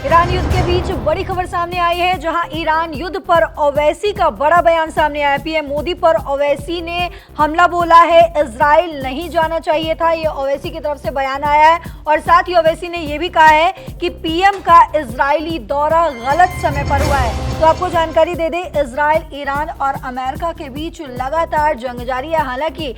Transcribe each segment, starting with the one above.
Iran युद्ध के बीच बड़ी खबर सामने आई है, जहां ईरान युद्ध पर ओवैसी का बड़ा बयान सामने आया। पीएम मोदी पर ओवैसी ने हमला बोला है, इजराइल नहीं जाना चाहिए था। ये ओवैसी की तरफ से बयान आया है और साथ ही ओवैसी ने यह भी कहा है कि पीएम का इजरायली दौरा गलत समय पर हुआ है। तो आपको जानकारी दे दें, इजराइल, ईरान और अमेरिका के बीच लगातार जंग जारी है। हालांकि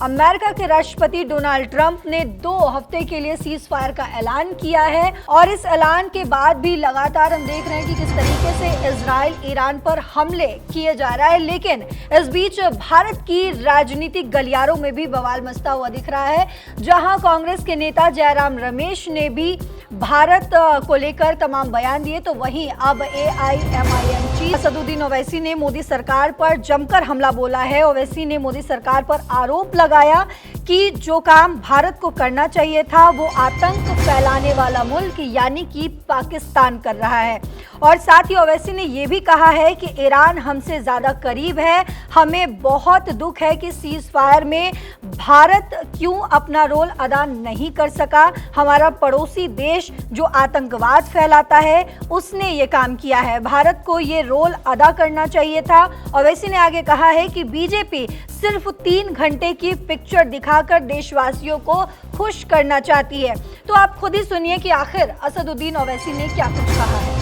अमेरिका के राष्ट्रपति डोनाल्ड ट्रंप ने 2 हफ्ते के लिए सीज फायर का ऐलान किया है और इस ऐलान के बाद भी लगातार हम देख रहे हैं कि किस तरीके से इजराइल ईरान पर हमले किए जा रहा है। लेकिन इस बीच भारत की राजनीतिक गलियारों में भी बवाल मचता हुआ दिख रहा है, जहां कांग्रेस के नेता जयराम रमेश ने भी भारत को लेकर तमाम बयान दिए, तो वहीं अब AIMIM चीफ असदुद्दीन ओवैसी ने मोदी सरकार पर जमकर हमला बोला है। ओवैसी ने मोदी सरकार पर आरोप लगाया कि जो काम भारत को करना चाहिए था वो आतंक फैलाने वाला मुल्क यानी कि पाकिस्तान कर रहा है। और साथ ही ओवैसी ने यह भी कहा है कि ईरान हमसे ज्यादा करीब है, हमें बहुत दुख है कि सीज फायर में भारत क्यों अपना रोल अदा नहीं कर सका। हमारा पड़ोसी देश जो आतंकवाद फैलाता है उसने ये काम किया है, भारत को ये रोल अदा करना चाहिए था। ओवैसी ने आगे कहा है कि बीजेपी सिर्फ 3 घंटे की पिक्चर दिखाकर देशवासियों को खुश करना चाहती है। तो आप खुद ही सुनिए कि आखिर असदुद्दीन ओवैसी ने क्या कुछ कहा है।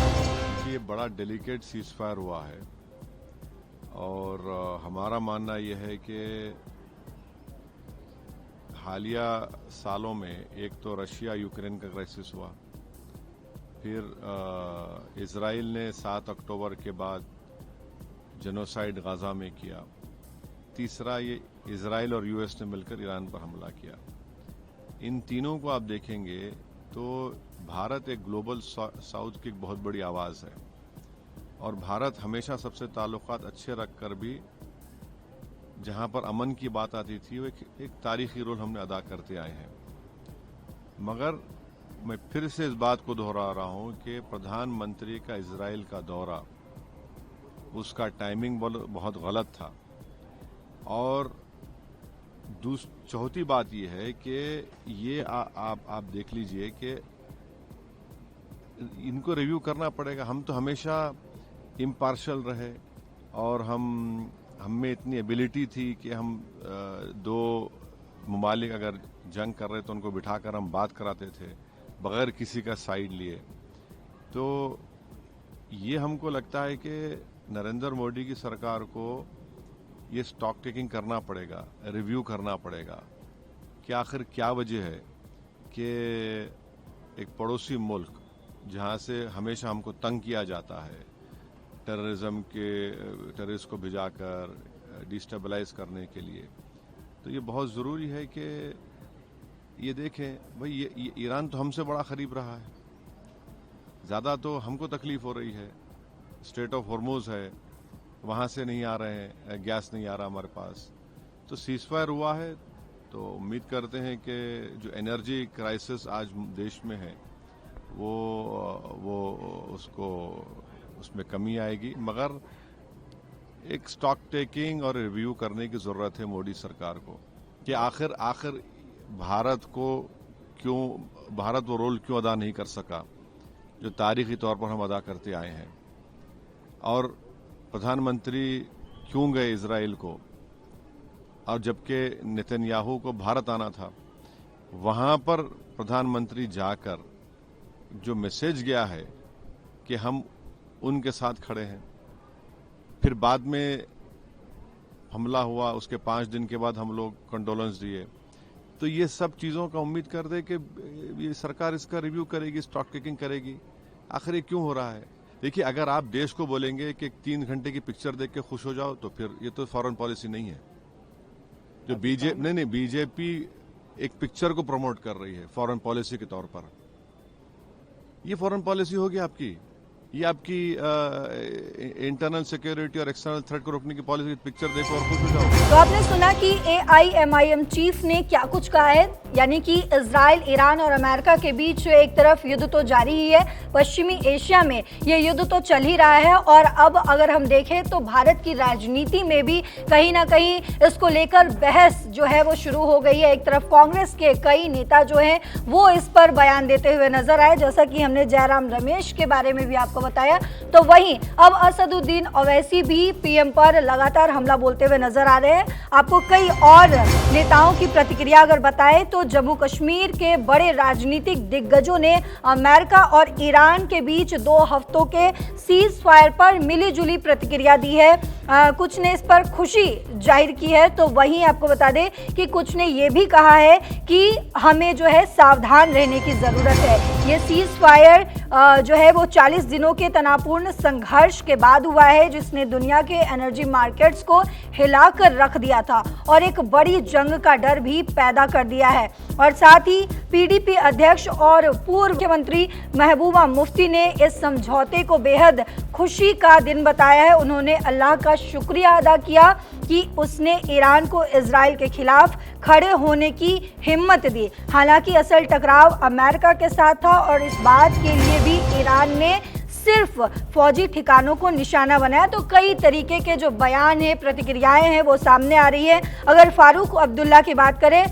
ये बड़ा डेलिकेट सीज फायर हुआ है और हमारा मानना यह है कि हालिया सालों में एक तो रशिया यूक्रेन का क्राइसिस हुआ, फिर इजराइल ने 7 अक्टूबर के बाद जेनोसाइड गाजा में किया, तीसरा ये इजराइल और यूएस ने मिलकर ईरान पर हमला किया। इन तीनों को आप देखेंगे तो भारत एक ग्लोबल साउथ की एक बहुत बड़ी आवाज़ है और भारत हमेशा सबसे ताल्लुकात अच्छे रखकर भी जहां पर अमन की बात आती थी वो एक तारीखी रोल हमने अदा करते आए हैं। मगर मैं फिर से इस बात को दोहरा रहा हूं कि प्रधानमंत्री का इजराइल का दौरा, उसका टाइमिंग बहुत गलत था। और चौथी बात यह है कि ये आप देख लीजिए कि इनको रिव्यू करना पड़ेगा। हम तो हमेशा इम्पार्शल रहे और हम में इतनी एबिलिटी थी कि हम 2 ममालिक अगर जंग कर रहे तो उनको बिठाकर हम बात कराते थे बगैर किसी का साइड लिए। तो ये हमको लगता है कि नरेंद्र मोदी की सरकार को ये स्टॉक टेकिंग करना पड़ेगा, रिव्यू करना पड़ेगा कि आखिर क्या वजह है कि एक पड़ोसी मुल्क जहां से हमेशा हमको तंग किया जाता है, टेररिस्ट को भिजाकर डिस्टेबलाइज करने के लिए, तो ये बहुत ज़रूरी है कि ये देखें भाई ये ईरान तो हमसे बड़ा करीब रहा है, ज़्यादा तो हमको तकलीफ हो रही है। स्ट्रेट ऑफ हॉर्मुज़ है, वहाँ से नहीं आ रहे हैं, गैस नहीं आ रहा हमारे पास। तो सीज फायर हुआ है तो उम्मीद करते हैं कि जो एनर्जी क्राइसिस आज देश में है वो उसमें कमी आएगी। मगर एक स्टॉक टेकिंग और रिव्यू करने की ज़रूरत है मोदी सरकार को कि आखिर भारत वो रोल क्यों अदा नहीं कर सका जो तारीखी तौर पर हम अदा करते आए हैं। और प्रधानमंत्री क्यों गए इजराइल को, और जबकि नेतन्याहू को भारत आना था, वहां पर प्रधानमंत्री जाकर जो मैसेज गया है कि हम उनके साथ खड़े हैं। फिर बाद में हमला हुआ, उसके 5 दिन के बाद हम लोग कंडोलेंस दिए। तो ये सब चीज़ों का उम्मीद कर दे कि ये सरकार इसका रिव्यू करेगी, स्टॉक टेकिंग करेगी, आखिर ये क्यों हो रहा है। देखिए, अगर आप देश को बोलेंगे कि 3 घंटे की पिक्चर देख के खुश हो जाओ तो फिर ये तो फॉरेन पॉलिसी नहीं है। जो बीजेपी एक पिक्चर को प्रमोट कर रही है फॉरेन पॉलिसी के तौर पर, ये फॉरेन पॉलिसी होगी आपकी, ये आपकी इंटरनल सिक्योरिटी और एक्सटर्नल थ्रेट को रोकने की पॉलिसी। पिक्चर देखो और खुश हो जाओ। तो आपने सुना कि AIMIM चीफ ने क्या कुछ कहा है। यानी कि इजराइल, ईरान और अमेरिका के बीच एक तरफ युद्ध तो जारी ही है, पश्चिमी एशिया में ये युद्ध तो चल ही रहा है। और अब अगर हम देखें तो भारत की राजनीति में भी कहीं ना कहीं इसको लेकर बहस जो है वो शुरू हो गई है। एक तरफ कांग्रेस के कई नेता जो हैं वो इस पर बयान देते हुए नजर आए, जैसा कि हमने जयराम रमेश के बारे में भी आपको बताया। तो वहीं अब असदुद्दीन ओवैसी भी पीएम पर लगातार हमला बोलते हुए नजर आ रहे हैं। आपको कई और नेताओं की प्रतिक्रिया अगर बताएं तो जम्मू कश्मीर के बड़े राजनीतिक दिग्गजों ने अमेरिका और ईरान के बीच 2 हफ्तों के सीज फायर पर मिली जुली प्रतिक्रिया दी है। कुछ ने इस पर खुशी जाहिर की है, तो वहीं आपको बता दें कि कुछ ने ये भी कहा है कि हमें जो है सावधान रहने की ज़रूरत है। ये सीज फायर जो है वो 40 दिनों के तनावपूर्ण संघर्ष के बाद हुआ है, जिसने दुनिया के एनर्जी मार्केट्स को हिलाकर रख दिया था और एक बड़ी जंग का डर भी पैदा कर दिया है। और साथ ही पीडीपी अध्यक्ष और पूर्व मुख्यमंत्री महबूबा मुफ्ती ने इस समझौते को बेहद खुशी का दिन बताया है। उन्होंने अल्लाह का शुक्रिया अदा किया कि उसने ईरान को इजराइल के खिलाफ खड़े होने की हिम्मत दी। हालांकि असल टकराव अमेरिका के साथ था और इस बात के लिए भी ईरान ने सिर्फ फौजी ठिकानों को निशाना बनाया। तो कई तरीके के जो बयान है, प्रतिक्रियाएं हैं वो सामने आ रही है। अगर फारूक अब्दुल्ला की बात करें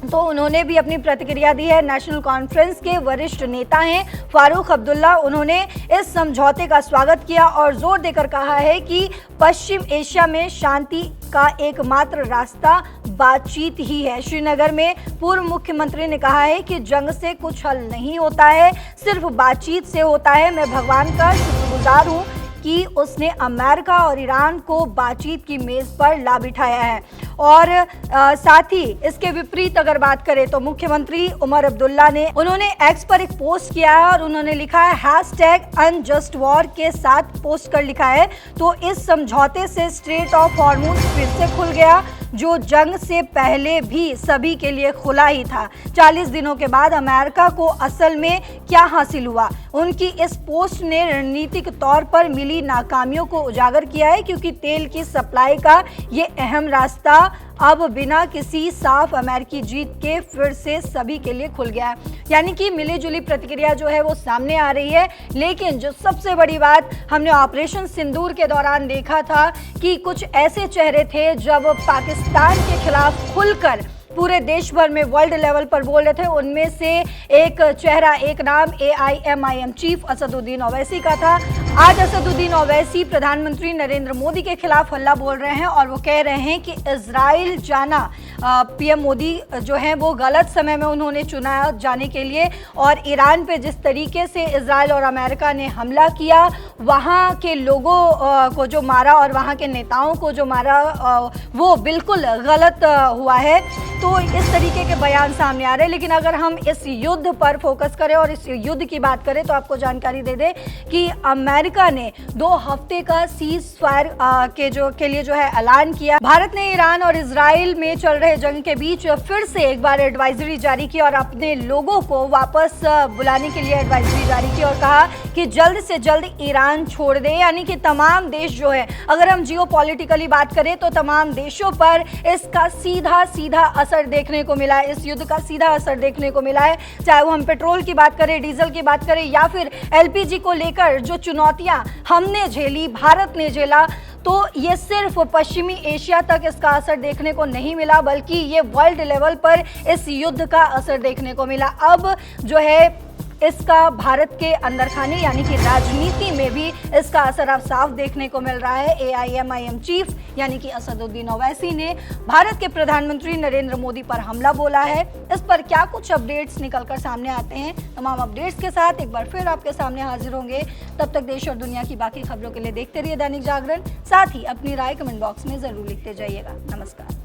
तो उन्होंने भी अपनी प्रतिक्रिया दी है। नेशनल कॉन्फ्रेंस के वरिष्ठ नेता हैं फारूक अब्दुल्ला, उन्होंने इस समझौते का स्वागत किया और जोर देकर कहा है कि पश्चिम एशिया में शांति का एकमात्र रास्ता बातचीत ही है। श्रीनगर में पूर्व मुख्यमंत्री ने कहा है कि जंग से कुछ हल नहीं होता है, सिर्फ बातचीत से होता है। मैं भगवान का शुक्रगुजार हूँ कि उसने अमेरिका और ईरान को बातचीत की मेज पर ला बिठाया है। और साथ ही इसके विपरीत अगर बात करें तो मुख्यमंत्री उमर अब्दुल्ला ने उन्होंने एक्स पर एक पोस्ट किया है और उन्होंने लिखा है #अनजस्टवॉर के साथ पोस्ट कर लिखा है। तो इस समझौते से स्ट्रेट ऑफ हॉर्मूज फिर से खुल गया, जो जंग से पहले भी सभी के लिए खुला ही था। 40 दिनों के बाद अमेरिका को असल में क्या हासिल हुआ? उनकी इस पोस्ट ने रणनीतिक तौर पर मिली नाकामियों को उजागर किया है, क्योंकि तेल की सप्लाई का ये अहम रास्ता अब बिना किसी साफ अमेरिकी जीत के फिर से सभी के लिए खुल गया है। यानी कि मिली जुली प्रतिक्रिया जो है वो सामने आ रही है। लेकिन जो सबसे बड़ी बात हमने ऑपरेशन सिंदूर के दौरान देखा था कि कुछ ऐसे चेहरे थे जब पाकिस्तान के खिलाफ खुलकर पूरे देश भर में वर्ल्ड लेवल पर बोल रहे थे। उनमें से एक चेहरा, एक नाम AIMIM चीफ असदुद्दीन ओवैसी का था। आज असदुद्दीन ओवैसी प्रधानमंत्री नरेंद्र मोदी के खिलाफ हल्ला बोल रहे हैं और वो कह रहे हैं कि इजराइल जाना पीएम मोदी जो है वो गलत समय में उन्होंने चुना जाने के लिए। और ईरान पे जिस तरीके से इजराइल और अमेरिका ने हमला किया, वहाँ के लोगों को जो मारा और वहाँ के नेताओं को जो मारा, वो बिल्कुल गलत हुआ है। तो इस तरीके के बयान सामने आ रहे हैं। लेकिन अगर हम इस युद्ध पर फोकस करें और इस युद्ध की बात करें तो आपको जानकारी दे दें कि अमेरिका ने 2 हफ्ते का सीज फायर के लिए जो है ऐलान किया। भारत ने ईरान और इजराइल में चल रहे जंग के बीच फिर से एक बार एडवाइजरी जारी की और अपने लोगों को वापस बुलाने के लिए एडवाइजरी जारी की और कहा कि जल्द से जल्द ईरान छोड़ दे। यानी कि तमाम देश जो है, अगर हम जियोपॉलिटिकली बात करें तो तमाम देशों पर इसका सीधा असर देखने को मिला है। इस युद्ध का सीधा असर देखने को मिला है, चाहे वो हम पेट्रोल की बात करें, डीजल की बात करें या फिर LPG को लेकर जो चुनौतियां हमने झेली, भारत ने झेला, तो ये सिर्फ पश्चिमी एशिया तक इसका असर देखने को नहीं मिला, बल्कि ये वर्ल्ड लेवल पर इस युद्ध का असर देखने को मिला। अब जो है इसका भारत के अंदर खाने यानी कि राजनीति में भी इसका असर अब साफ देखने को मिल रहा है। AIMIM चीफ यानी कि असदुद्दीन ओवैसी ने भारत के प्रधानमंत्री नरेंद्र मोदी पर हमला बोला है। इस पर क्या कुछ अपडेट्स निकलकर सामने आते हैं, तमाम अपडेट्स के साथ एक बार फिर आपके सामने हाजिर होंगे। तब तक देश और दुनिया की बाकी खबरों के लिए देखते रहिए दैनिक जागरण। साथ ही अपनी राय कमेंट बॉक्स में जरूर लिखते जाइएगा। नमस्कार।